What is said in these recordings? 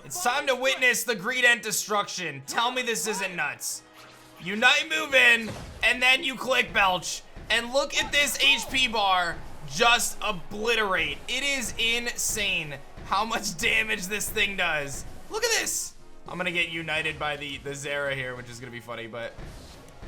It's time to witness the Greedent destruction. Tell me this isn't nuts. Unite, move in, and then you click Belch. And look at this HP bar just obliterate. It is insane how much damage this thing does. Look at this. I'm gonna get united by the Zera here, which is gonna be funny, but...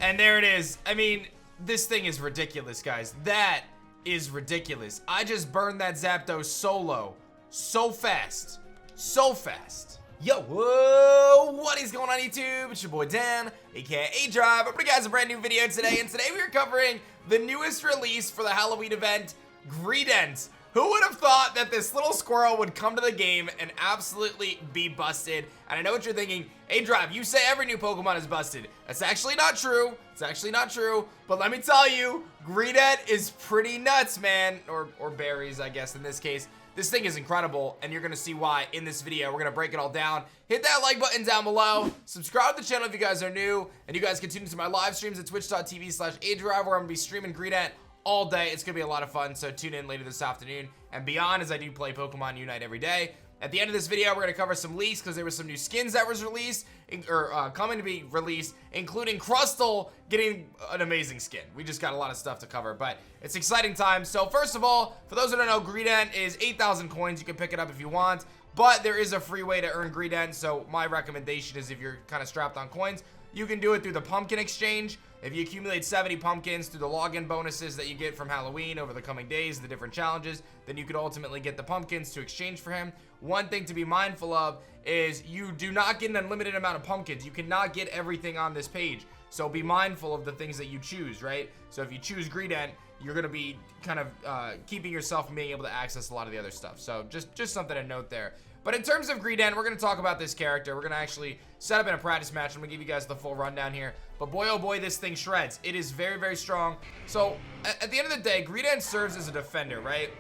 And there it is. I mean, this thing is ridiculous, guys. That is ridiculous. I just burned that ZAPDOS solo so fast. So fast. Yo, whoa, what is going on YouTube? It's your boy Dan, aka aDrive. I'm bringing you guys a brand new video today, and today we are covering the newest release for the Halloween event, Greedent. Who would have thought that this little squirrel would come to the game and absolutely be busted? And I know what you're thinking, aDrive, you say every new Pokemon is busted. That's actually not true. It's actually not true. But let me tell you, Greedent is pretty nuts, man. Or berries, I guess, in this case. This thing is incredible, and you're gonna see why in this video. We're gonna break it all down. Hit that like button down below. Subscribe to the channel if you guys are new, and you guys can tune into my live streams at twitch.tv/aDrive, where I'm gonna be streaming Greedent all day. It's gonna be a lot of fun, so tune in later this afternoon and beyond, as I do play Pokemon Unite every day. At the end of this video, we're gonna cover some leaks because there were some new skins that was released, or coming to be released, including Crustle getting an amazing skin. We just got a lot of stuff to cover, but it's exciting times. So first of all, for those who don't know, Greedent is 8,000 coins. You can pick it up if you want, but there is a free way to earn Greedent. So my recommendation is, if you're kind of strapped on coins, you can do it through the pumpkin exchange. If you accumulate 70 pumpkins through the login bonuses that you get from Halloween over the coming days, the different challenges, then you could ultimately get the pumpkins to exchange for him. One thing to be mindful of is you do not get an unlimited amount of pumpkins. You cannot get everything on this page. So be mindful of the things that you choose, right? So if you choose Greedent, you're going to be kind of keeping yourself from being able to access a lot of the other stuff. So just something to note there. But in terms of Greedent, we're going to talk about this character. We're going to actually set up in a practice match. I'm going to give you guys the full rundown here. But boy, oh boy, this thing shreds. It is very, very strong. So at the end of the day, Greedent serves as a defender, right?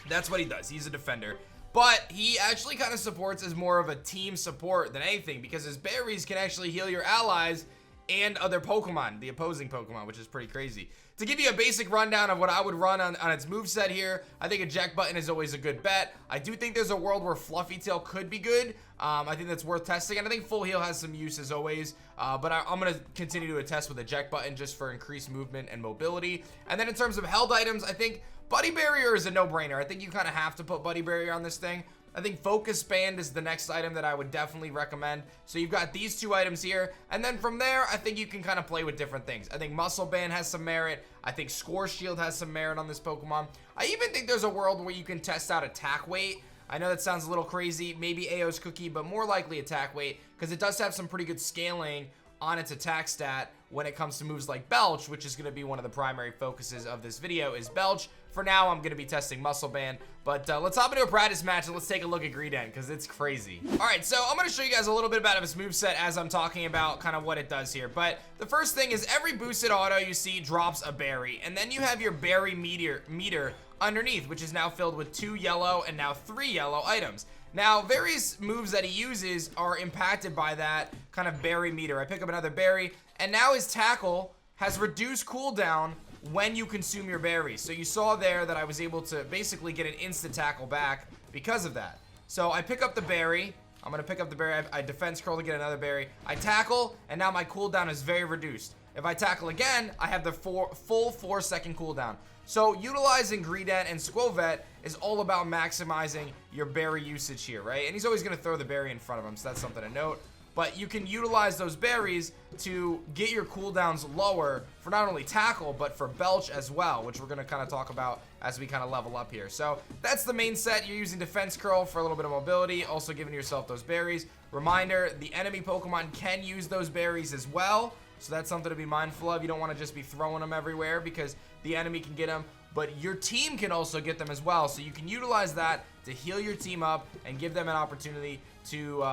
That's what he does. He's a defender. But he actually kind of supports as more of a team support than anything, because his berries can actually heal your allies and other Pokemon, the opposing Pokemon, which is pretty crazy. To give you a basic rundown of what I would run on its moveset here, I think eject button is always a good bet. I do think there's a world where Fluffy Tail could be good. I think that's worth testing, and I think Full Heal has some use as always, but I'm going to continue to test with eject button just for increased movement and mobility. And then in terms of held items, I think Buddy Barrier is a no-brainer. I think you kind of have to put Buddy Barrier on this thing. I think Focus Band is the next item that I would definitely recommend. So you've got these two items here, and then from there, I think you can kind of play with different things. I think Muscle Band has some merit. I think Score Shield has some merit on this Pokemon. I even think there's a world where you can test out attack weight. I know that sounds a little crazy, maybe Ao's Cookie, but more likely attack weight, because it does have some pretty good scaling on its attack stat when it comes to moves like Belch, which is going to be one of the primary focuses of this video, is Belch. For now, I'm going to be testing Muscle Band, but let's hop into a practice match and let's take a look at Greedent, because it's crazy. All right, so I'm going to show you guys a little bit about his moveset as I'm talking about kind of what it does here. But the first thing is, every boosted auto you see drops a berry, and then you have your berry meter underneath, which is now filled with 2 yellow and now 3 yellow items. Now, various moves that he uses are impacted by that kind of berry meter. I pick up another berry, and now his tackle has reduced cooldown when you consume your berries. So you saw there that I was able to basically get an instant tackle back because of that. So I pick up the berry. I'm going to pick up the berry. I defense curl to get another berry. I tackle, and now my cooldown is very reduced. If I tackle again, I have the full 4-second cooldown. So utilizing Greedent and Skwovet is all about maximizing your berry usage here, right? And he's always going to throw the berry in front of him, so that's something to note. But you can utilize those berries to get your cooldowns lower for not only tackle, but for Belch as well, which we're going to kind of talk about as we kind of level up here. So that's the main set. You're using Defense Curl for a little bit of mobility, also giving yourself those berries. Reminder, the enemy Pokemon can use those berries as well, so that's something to be mindful of. You don't want to just be throwing them everywhere, because the enemy can get them, but your team can also get them as well. So you can utilize that to heal your team up and give them an opportunity to,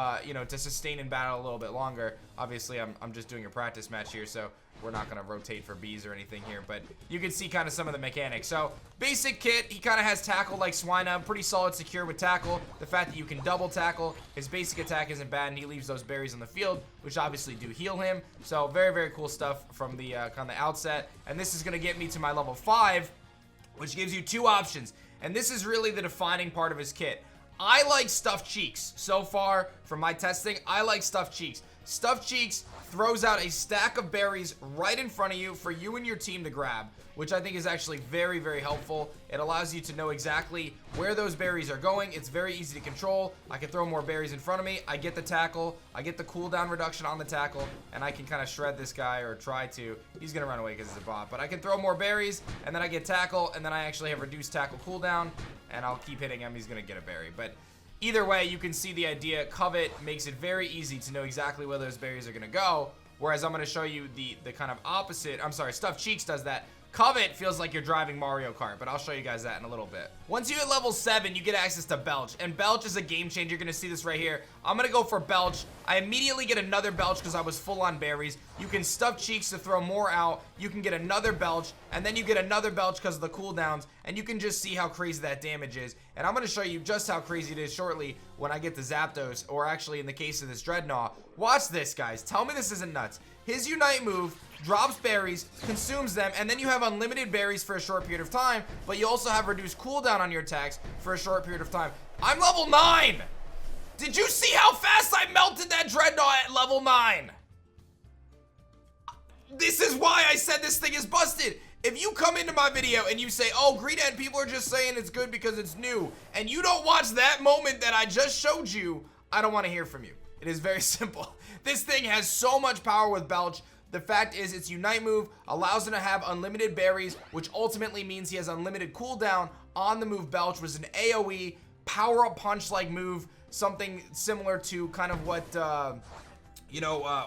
to sustain in battle a little bit longer. Obviously, I'm just doing a practice match here, so we're not going to rotate for bees or anything here, but you can see kind of some of the mechanics. So basic kit, he kind of has tackle like Swinub, pretty solid secure with tackle. The fact that you can double tackle, his basic attack isn't bad, and he leaves those berries on the field, which obviously do heal him. So very, very cool stuff from the kind of outset. And this is going to get me to my level 5, which gives you 2 options. And this is really the defining part of his kit. I like Stuffed Cheeks. So far, from my testing, I like Stuffed Cheeks. Stuffed Cheeks throws out a stack of berries right in front of you for you and your team to grab, which I think is actually very, very helpful. It allows you to know exactly where those berries are going. It's very easy to control. I can throw more berries in front of me. I get the tackle. I get the cooldown reduction on the tackle, and I can kind of shred this guy, or try to. He's going to run away because it's a bot, but I can throw more berries, and then I get tackle, and then I actually have reduced tackle cooldown, and I'll keep hitting him. He's going to get a berry, but either way, you can see the idea. Covet makes it very easy to know exactly where those berries are going to go, whereas I'm going to show you the kind of opposite. I'm sorry, Stuffed Cheeks does that. Covet feels like you're driving Mario Kart, but I'll show you guys that in a little bit. Once you hit level 7, you get access to Belch, and Belch is a game changer. You're gonna see this right here. I'm gonna go for Belch. I immediately get another Belch because I was full on berries. You can Stuff Cheeks to throw more out. You can get another Belch, and then you get another Belch because of the cooldowns, and you can just see how crazy that damage is. And I'm gonna show you just how crazy it is shortly when I get the ZAPDOS, or actually in the case of this Dreadnought. Watch this, guys. Tell me this isn't nuts. His Unite move drops berries, consumes them, and then you have unlimited berries for a short period of time, but you also have reduced cooldown on your attacks for a short period of time. I'm level 9! Did you see how fast I melted that Dreadnought at level 9? This is why I said this thing is busted. If you come into my video and you say, oh, Greedent, people are just saying it's good because it's new, and you don't watch that moment that I just showed you, I don't want to hear from you. It is very simple. This thing has so much power with Belch. The fact is, its Unite move allows him to have unlimited berries, which ultimately means he has unlimited cooldown on the move Belch, which is an AoE power-up punch-like move, something similar to kind of what,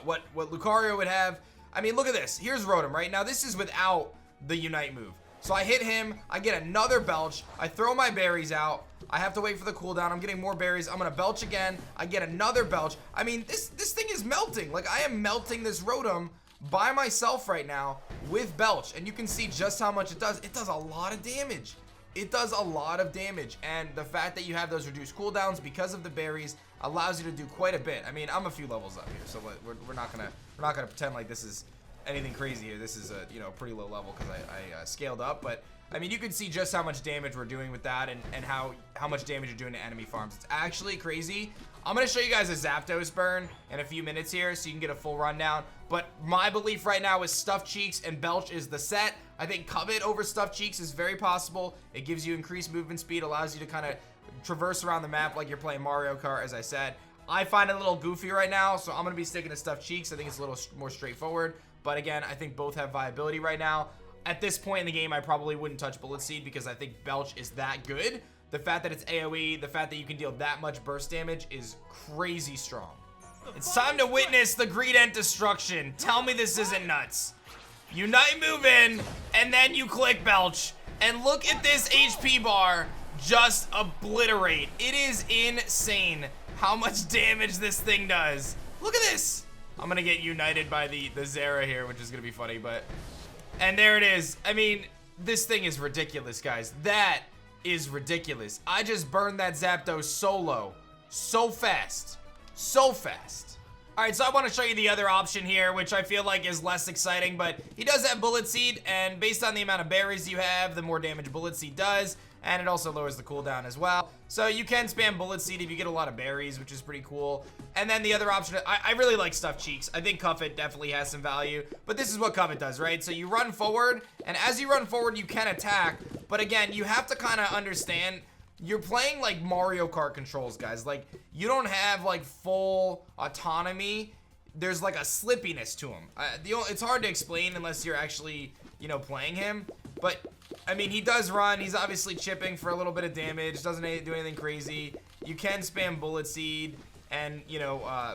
what Lucario would have. I mean, look at this. Here's Rotom, right? Now, this is without the Unite move. So I hit him, I get another Belch, I throw my berries out, I have to wait for the cooldown, I'm getting more berries, I'm gonna Belch again, I get another Belch. I mean, this thing is melting. Like, I am melting this Rotom by myself right now with Belch, and you can see just how much it does. It does a lot of damage. It does a lot of damage, and the fact that you have those reduced cooldowns because of the berries allows you to do quite a bit. I mean, I'm a few levels up here, so we're not gonna pretend like this is anything crazy here. This is a pretty low level because I scaled up, but I mean, you can see just how much damage we're doing with that, and how much damage you're doing to enemy farms. It's actually crazy. I'm gonna show you guys a ZAPDOS burn in a few minutes here so you can get a full rundown, but my belief right now is Stuffed Cheeks and Belch is the set. I think Covet over Stuffed Cheeks is very possible. It gives you increased movement speed, allows you to kind of traverse around the map like you're playing Mario Kart, as I said. I find it a little goofy right now, so I'm gonna be sticking to Stuffed Cheeks. I think it's a little more straightforward, but again, I think both have viability right now. At this point in the game, I probably wouldn't touch Bullet Seed because I think Belch is that good. The fact that it's AoE, the fact that you can deal that much burst damage is crazy strong. It's time to witness the Greedent destruction. Tell me this isn't nuts. Unite move in, and then you click Belch. And look at this HP bar just obliterate. It is insane how much damage this thing does. Look at this. I'm gonna get united by the Zera here, which is gonna be funny, but... And there it is. I mean, this thing is ridiculous, guys. That is ridiculous. I just burned that ZAPDOS solo. So fast. So fast. Alright, so I want to show you the other option here, which I feel like is less exciting, but he does have Bullet Seed, and based on the amount of berries you have, the more damage Bullet Seed does, and it also lowers the cooldown as well. So you can spam Bullet Seed if you get a lot of berries, which is pretty cool. And then the other option, I really like Stuffed Cheeks. I think Covet definitely has some value, but this is what Covet does, right? So you run forward, and as you run forward, you can attack, but again, you have to kind of understand, you're playing like Mario Kart controls, guys. Like, you don't have like full autonomy. There's like a slippiness to him. It's hard to explain unless you're actually, playing him, but I mean, he does run. He's obviously chipping for a little bit of damage. Doesn't do anything crazy. You can spam Bullet Seed and,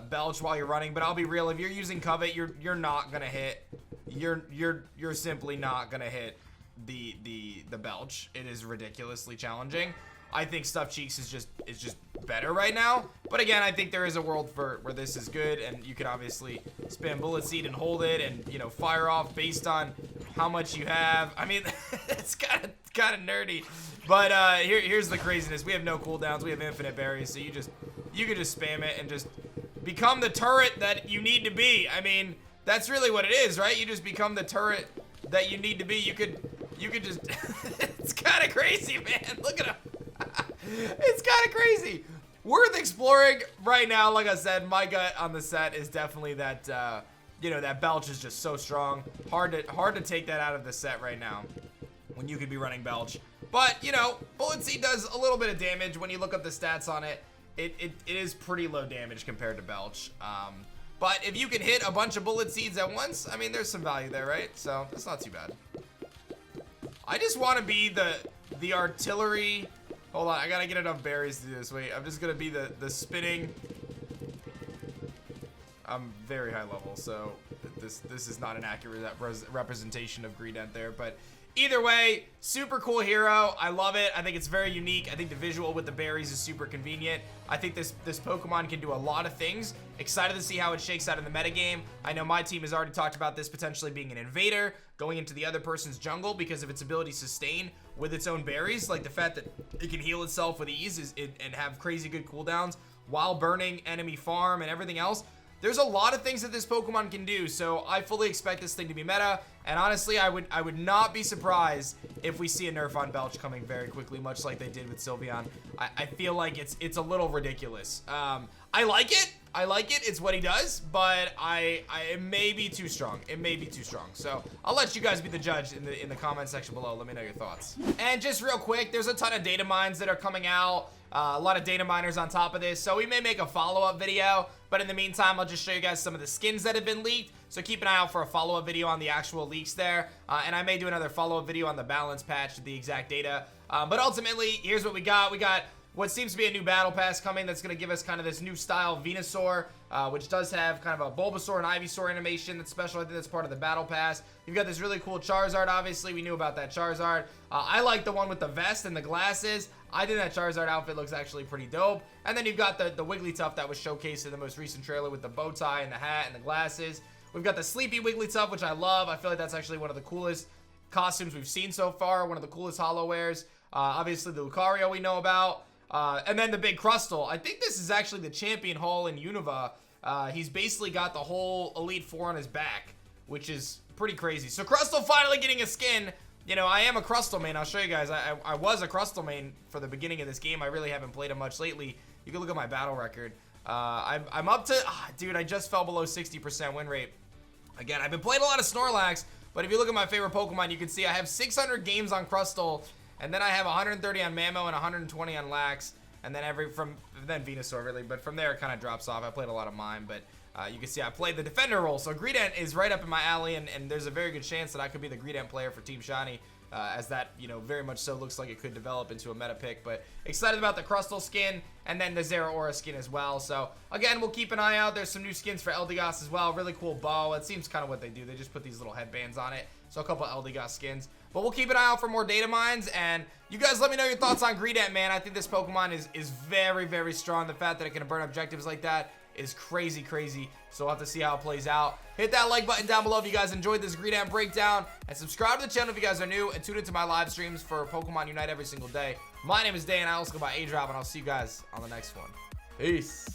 Belch while you're running. But I'll be real. If you're using Covet, you're not gonna hit. You're simply not gonna hit the Belch. It is ridiculously challenging. I think Stuffed Cheeks is just better right now. But again, I think there is a world where this is good, and you can obviously spam Bullet Seed and hold it, and fire off based on how much you have. I mean, it's kind of nerdy. But here's the craziness. We have no cooldowns. We have infinite berries, so you can just spam it and just become the turret that you need to be. I mean, that's really what it is, right? You just become the turret that you need to be. You could just it's kind of crazy, man. Look at him. It's kind of crazy. worth exploring right now. Like I said, my gut on the set is definitely that, you know, that Belch is just so strong. Hard to take that out of the set right now when you could be running Belch. But, you know, Bullet Seed does a little bit of damage. When you look up the stats on it, it is pretty low damage compared to Belch. But if you can hit a bunch of Bullet Seeds at once, I mean, there's some value there, right? So that's not too bad. I just want to be the artillery. Hold on, I gotta get enough berries to do this. Wait, I'm just gonna be the spinning. I'm very high level, so this is not an accurate representation of Greedent there, but either way, super cool hero. I love it. I think it's very unique. I think the visual with the berries is super convenient. I think this Pokemon can do a lot of things. Excited to see how it shakes out in the metagame. I know my team has already talked about this potentially being an invader, going into the other person's jungle because of its ability to sustain with its own berries. Like the fact that it can heal itself with ease and have crazy good cooldowns while burning enemy farm and everything else. There's a lot of things that this Pokemon can do, so I fully expect this thing to be meta. And honestly, I would not be surprised if we see a nerf on Belch coming very quickly, much like they did with Sylveon. I feel like it's a little ridiculous. I like it. I like it. It's what he does, but it may be too strong. It may be too strong. So I'll let you guys be the judge in the comment section below. Let me know your thoughts. And just real quick, there's a ton of data mines that are coming out. A lot of data miners on top of this, so we may make a follow-up video, but in the meantime, I'll just show you guys some of the skins that have been leaked, so keep an eye out for a follow-up video on the actual leaks there, and I may do another follow-up video on the balance patch with the exact data, but ultimately, here's what we got. We got what seems to be a new battle pass coming that's going to give us kind of this new style Venusaur, which does have kind of a Bulbasaur and Ivysaur animation that's special. I think that's part of the battle pass. You've got this really cool Charizard, obviously. We knew about that Charizard. I like the one with the vest and the glasses. I think that Charizard outfit looks actually pretty dope. And then you've got the Wigglytuff that was showcased in the most recent trailer with the bow tie and the hat and the glasses. We've got the Sleepy Wigglytuff, which I love. I feel like that's actually one of the coolest costumes we've seen so far. One of the coolest holo wares. Obviously, the Lucario we know about. And then the big Crustle. I think this is actually the champion haul in Unova. He's basically got the whole Elite Four on his back, which is pretty crazy. So Crustle finally getting a skin. You know, I am a Crustle main. I'll show you guys. I was a Crustle main for the beginning of this game. I really haven't played him much lately. You can look at my battle record. I'm up to... dude, I just fell below 60% win rate. Again, I've been playing a lot of Snorlax, but if you look at my favorite Pokemon, you can see I have 600 games on Crustle, and then I have 130 on Mammo and 120 on Lax, and then then Venusaur really, but from there it kind of drops off. I played a lot of mine, but you can see I played the defender role, so Greedent is right up in my alley, and there's a very good chance that I could be the Greedent player for Team Shiny, as that, you know, very much so looks like it could develop into a meta pick. But excited about the Crustle skin, and then the Zeraora skin as well. So again, we'll keep an eye out. There's some new skins for Eldegoss as well. Really cool bow. It seems kind of what they do. They just put these little headbands on it. So a couple of Eldegoss skins. But we'll keep an eye out for more data mines, and you guys let me know your thoughts on Greedent, man. I think this Pokemon is very, very strong. The fact that it can burn objectives like that is crazy, crazy. So we'll have to see how it plays out. Hit that like button down below if you guys enjoyed this Greedent breakdown, and subscribe to the channel if you guys are new, and tune into my live streams for Pokemon Unite every single day. My name is Dan. I also go by aDrive, and I'll see you guys on the next one. Peace.